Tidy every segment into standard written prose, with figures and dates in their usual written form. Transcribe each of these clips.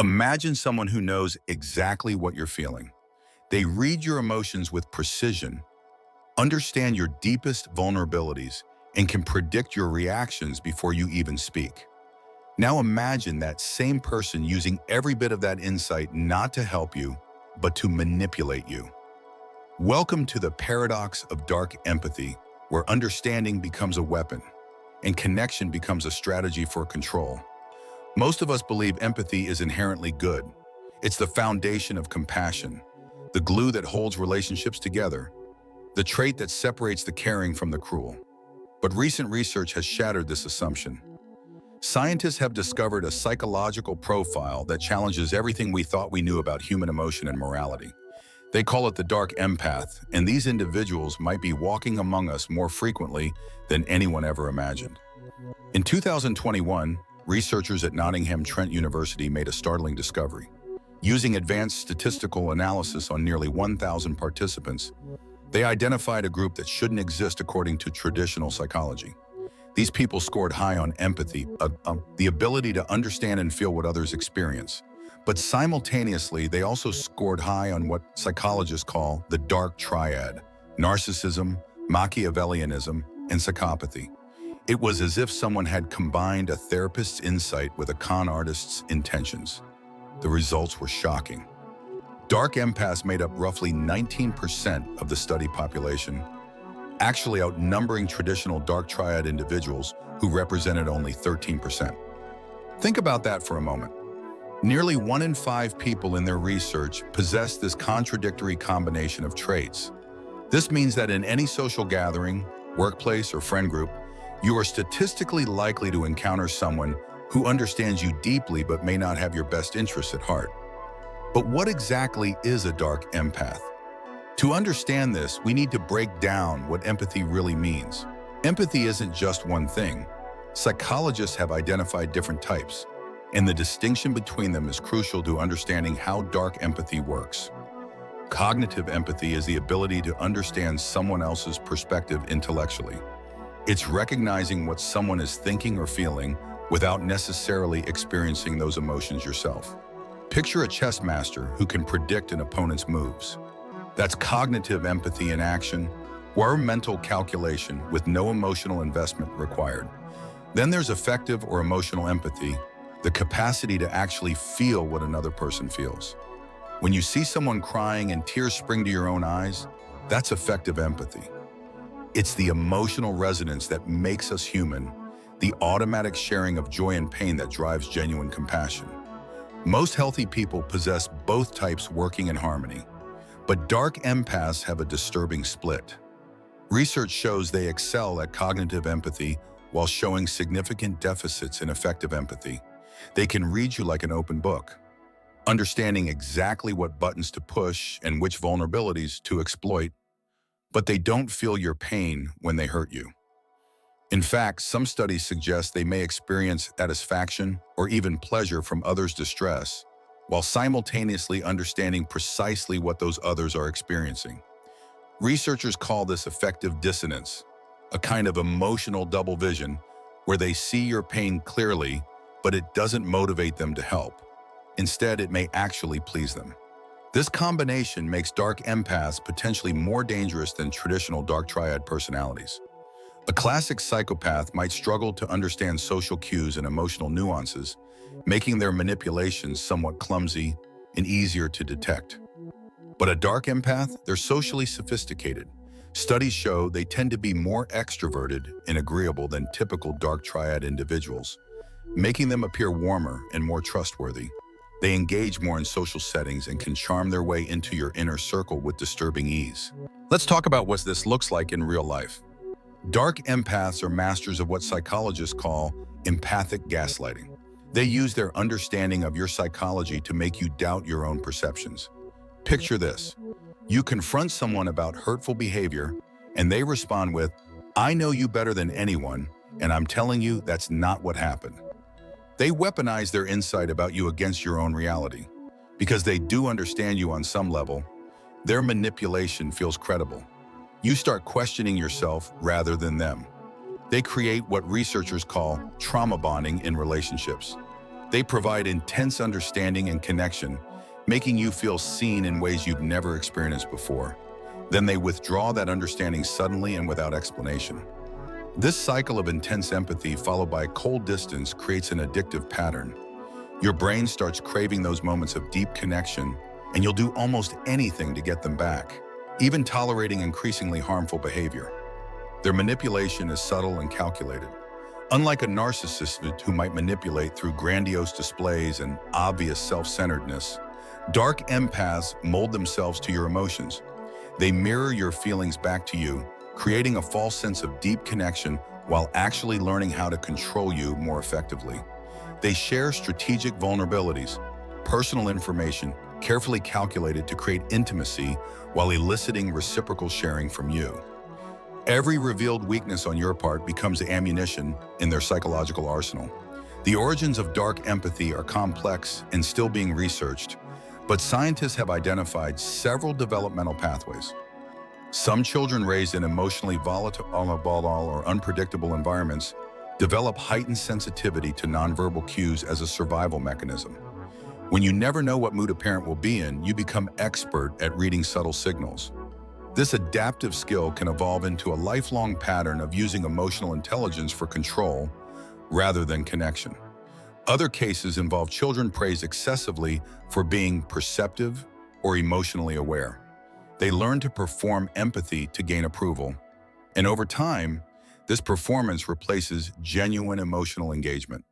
Imagine someone who knows exactly what you're feeling. They read your emotions with precision, understand your deepest vulnerabilities, and can predict your reactions before you even speak. Now imagine that same person using every bit of that insight not to help you, but to manipulate you. Welcome to the paradox of dark empathy, where understanding becomes a weapon and connection becomes a strategy for control. Most of us believe empathy is inherently good. It's the foundation of compassion, the glue that holds relationships together, the trait that separates the caring from the cruel. But recent research has shattered this assumption. Scientists have discovered a psychological profile that challenges everything we thought we knew about human emotion and morality. They call it the dark empath, and these individuals might be walking among us more frequently than anyone ever imagined. In 2021, researchers at Nottingham Trent University made a startling discovery. Using advanced statistical analysis on nearly 1,000 participants, they identified a group that shouldn't exist according to traditional psychology. These people scored high on empathy, the ability to understand and feel what others experience. But simultaneously, they also scored high on what psychologists call the dark triad: narcissism, Machiavellianism, and psychopathy. It was as if someone had combined a therapist's insight with a con artist's intentions. The results were shocking. Dark empaths made up roughly 19% of the study population, actually outnumbering traditional dark triad individuals who represented only 13%. Think about that for a moment. Nearly 1 in 5 people in their research possess this contradictory combination of traits. This means that in any social gathering, workplace, or friend group, you are statistically likely to encounter someone who understands you deeply but may not have your best interests at heart. But what exactly is a dark empath? To understand this, we need to break down what empathy really means. Empathy isn't just one thing. Psychologists have identified different types, and the distinction between them is crucial to understanding how dark empathy works. Cognitive empathy is the ability to understand someone else's perspective intellectually. It's recognizing what someone is thinking or feeling without necessarily experiencing those emotions yourself. Picture a chess master who can predict an opponent's moves. That's cognitive empathy in action, or mental calculation with no emotional investment required. Then there's affective or emotional empathy, the capacity to actually feel what another person feels. When you see someone crying and tears spring to your own eyes, that's affective empathy. It's the emotional resonance that makes us human, the automatic sharing of joy and pain that drives genuine compassion. Most healthy people possess both types working in harmony, but dark empaths have a disturbing split. Research shows they excel at cognitive empathy while showing significant deficits in affective empathy. They can read you like an open book, understanding exactly what buttons to push and which vulnerabilities to exploit, but they don't feel your pain when they hurt you. In fact, some studies suggest they may experience satisfaction or even pleasure from others' distress, while simultaneously understanding precisely what those others are experiencing. Researchers call this affective dissonance, a kind of emotional double vision where they see your pain clearly, but it doesn't motivate them to help. Instead, it may actually please them. This combination makes dark empaths potentially more dangerous than traditional dark triad personalities. A classic psychopath might struggle to understand social cues and emotional nuances, making their manipulations somewhat clumsy and easier to detect. But a dark empath, they're socially sophisticated. Studies show they tend to be more extroverted and agreeable than typical dark triad individuals, making them appear warmer and more trustworthy. They engage more in social settings and can charm their way into your inner circle with disturbing ease. Let's talk about what this looks like in real life. Dark empaths are masters of what psychologists call empathic gaslighting. They use their understanding of your psychology to make you doubt your own perceptions. Picture this. You confront someone about hurtful behavior, and they respond with, "I know you better than anyone, and I'm telling you that's not what happened." They weaponize their insight about you against your own reality. Because they do understand you on some level, their manipulation feels credible. You start questioning yourself rather than them. They create what researchers call trauma bonding in relationships. They provide intense understanding and connection, making you feel seen in ways you've never experienced before. Then they withdraw that understanding suddenly and without explanation. This cycle of intense empathy followed by cold distance creates an addictive pattern. Your brain starts craving those moments of deep connection, and you'll do almost anything to get them back, even tolerating increasingly harmful behavior. Their manipulation is subtle and calculated. Unlike a narcissist who might manipulate through grandiose displays and obvious self-centeredness, dark empaths mold themselves to your emotions. They mirror your feelings back to you, creating a false sense of deep connection while actually learning how to control you more effectively. They share strategic vulnerabilities, personal information carefully calculated to create intimacy while eliciting reciprocal sharing from you. Every revealed weakness on your part becomes ammunition in their psychological arsenal. The origins of dark empathy are complex and still being researched, but scientists have identified several developmental pathways. Some children raised in emotionally volatile or unpredictable environments develop heightened sensitivity to nonverbal cues as a survival mechanism. When you never know what mood a parent will be in, you become expert at reading subtle signals. This adaptive skill can evolve into a lifelong pattern of using emotional intelligence for control rather than connection. Other cases involve children praised excessively for being perceptive or emotionally aware. They learn to perform empathy to gain approval, and over time, this performance replaces genuine emotional engagement.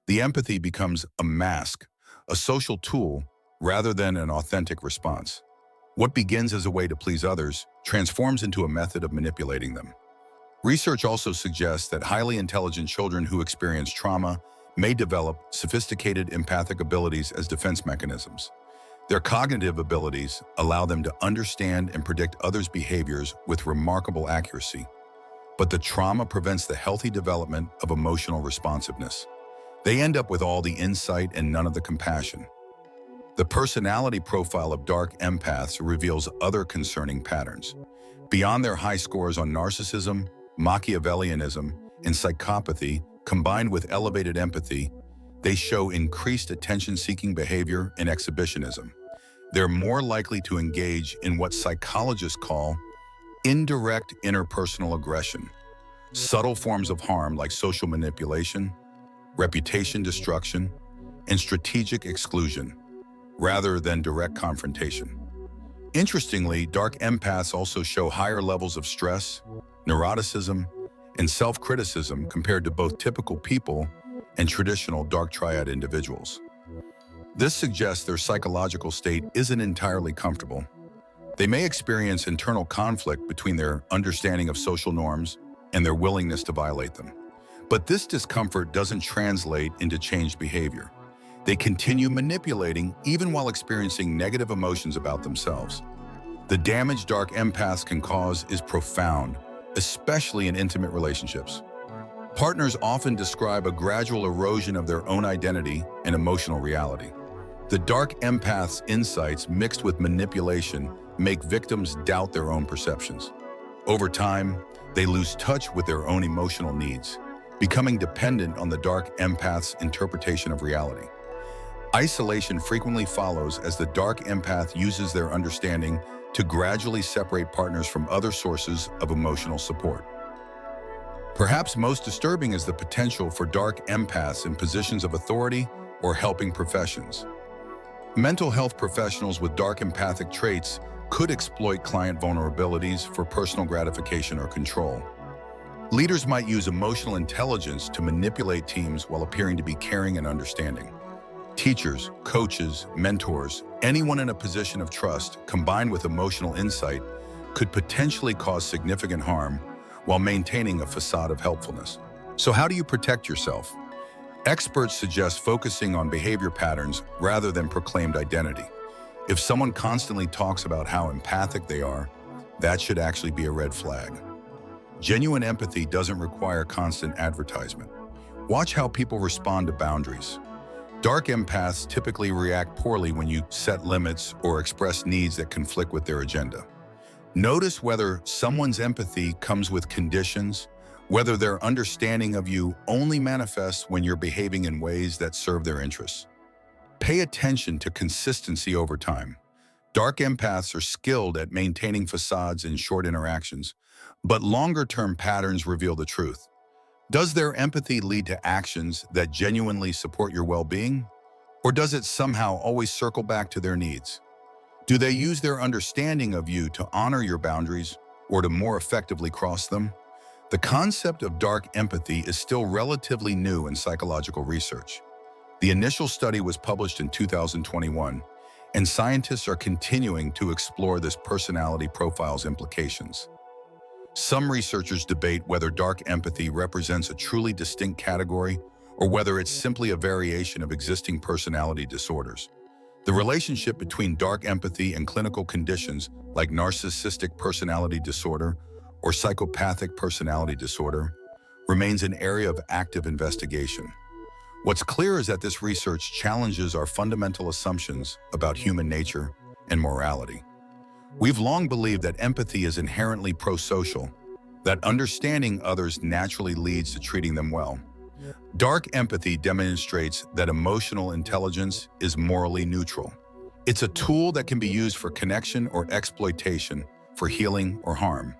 The empathy becomes a mask, a social tool, rather than an authentic response. What begins as a way to please others transforms into a method of manipulating them. Research also suggests that highly intelligent children who experience trauma may develop sophisticated empathic abilities as defense mechanisms. Their cognitive abilities allow them to understand and predict others' behaviors with remarkable accuracy. But the trauma prevents the healthy development of emotional responsiveness. They end up with all the insight and none of the compassion. The personality profile of dark empaths reveals other concerning patterns. Beyond their high scores on narcissism, Machiavellianism, and psychopathy, combined with elevated empathy, they show increased attention-seeking behavior and exhibitionism. They're more likely to engage in what psychologists call indirect interpersonal aggression, subtle forms of harm like social manipulation, reputation destruction, and strategic exclusion, rather than direct confrontation. Interestingly, dark empaths also show higher levels of stress, neuroticism, and self-criticism compared to both typical people and traditional dark triad individuals. This suggests their psychological state isn't entirely comfortable. They may experience internal conflict between their understanding of social norms and their willingness to violate them. But this discomfort doesn't translate into changed behavior. They continue manipulating even while experiencing negative emotions about themselves. The damage dark empaths can cause is profound, especially in intimate relationships. Partners often describe a gradual erosion of their own identity and emotional reality. The dark empath's insights mixed with manipulation make victims doubt their own perceptions. Over time, they lose touch with their own emotional needs, becoming dependent on the dark empath's interpretation of reality. Isolation frequently follows as the dark empath uses their understanding to gradually separate partners from other sources of emotional support. Perhaps most disturbing is the potential for dark empaths in positions of authority or helping professions. Mental health professionals with dark empathic traits could exploit client vulnerabilities for personal gratification or control. Leaders might use emotional intelligence to manipulate teams while appearing to be caring and understanding. Teachers, coaches, mentors, anyone in a position of trust combined with emotional insight could potentially cause significant harm while maintaining a facade of helpfulness. So how do you protect yourself? Experts suggest focusing on behavior patterns rather than proclaimed identity. If someone constantly talks about how empathic they are, that should actually be a red flag. Genuine empathy doesn't require constant advertisement. Watch how people respond to boundaries. Dark empaths typically react poorly when you set limits or express needs that conflict with their agenda. Notice whether someone's empathy comes with conditions whether their understanding of you only manifests when you're behaving in ways that serve their interests. Pay attention to consistency over time. Dark empaths are skilled at maintaining facades in short interactions, but longer-term patterns reveal the truth. Does their empathy lead to actions that genuinely support your well-being? Or does it somehow always circle back to their needs? Do they use their understanding of you to honor your boundaries or to more effectively cross them? The concept of dark empathy is still relatively new in psychological research. The initial study was published in 2021, and scientists are continuing to explore this personality profile's implications. Some researchers debate whether dark empathy represents a truly distinct category or whether it's simply a variation of existing personality disorders. The relationship between dark empathy and clinical conditions like narcissistic personality disorder or psychopathic personality disorder remains an area of active investigation. What's clear is that this research challenges our fundamental assumptions about human nature and morality. We've long believed that empathy is inherently pro-social, that understanding others naturally leads to treating them well. Dark empathy demonstrates that emotional intelligence is morally neutral. It's a tool that can be used for connection or exploitation, for healing or harm.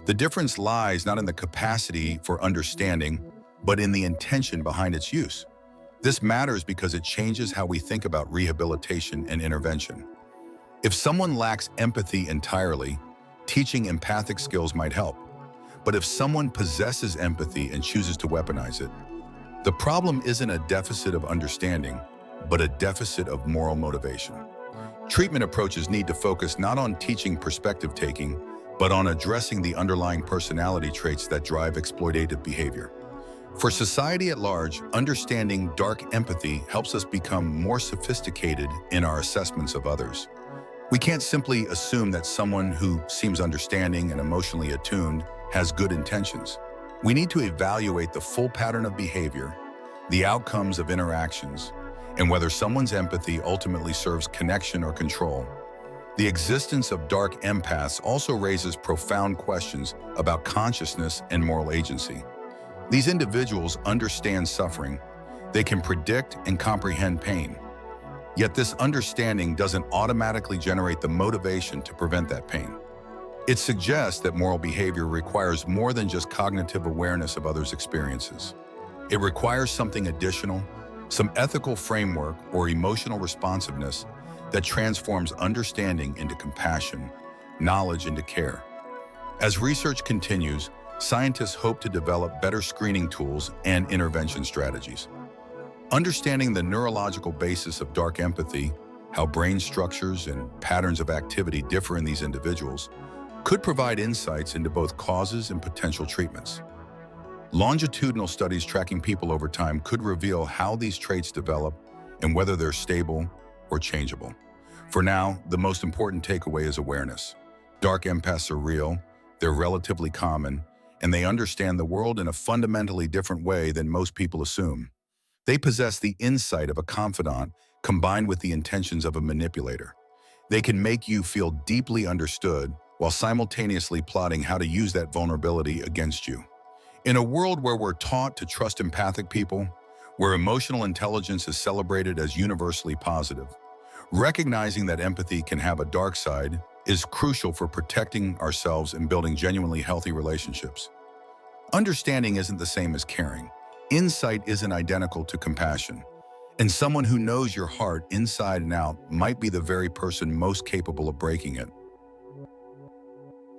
The difference lies not in the capacity for understanding, but in the intention behind its use. This matters because it changes how we think about rehabilitation and intervention. If someone lacks empathy entirely, teaching empathic skills might help. But if someone possesses empathy and chooses to weaponize it, the problem isn't a deficit of understanding, but a deficit of moral motivation. Treatment approaches need to focus not on teaching perspective taking, but on addressing the underlying personality traits that drive exploitative behavior. For society at large, understanding dark empathy helps us become more sophisticated in our assessments of others. We can't simply assume that someone who seems understanding and emotionally attuned has good intentions. We need to evaluate the full pattern of behavior, the outcomes of interactions, and whether someone's empathy ultimately serves connection or control. The existence of dark empaths also raises profound questions about consciousness and moral agency. These individuals understand suffering. They can predict and comprehend pain. Yet this understanding doesn't automatically generate the motivation to prevent that pain. It suggests that moral behavior requires more than just cognitive awareness of others' experiences. It requires something additional, some ethical framework or emotional responsiveness that transforms understanding into compassion, knowledge into care. As research continues, scientists hope to develop better screening tools and intervention strategies. Understanding the neurological basis of dark empathy, how brain structures and patterns of activity differ in these individuals, could provide insights into both causes and potential treatments. Longitudinal studies tracking people over time could reveal how these traits develop and whether they're stable or changeable. For now, the most important takeaway is awareness. Dark empaths are real, they're relatively common, and they understand the world in a fundamentally different way than most people assume. They possess the insight of a confidant combined with the intentions of a manipulator. They can make you feel deeply understood while simultaneously plotting how to use that vulnerability against you. In a world where we're taught to trust empathic people, where emotional intelligence is celebrated as universally positive, recognizing that empathy can have a dark side is crucial for protecting ourselves and building genuinely healthy relationships. Understanding isn't the same as caring. Insight isn't identical to compassion. And someone who knows your heart inside and out might be the very person most capable of breaking it.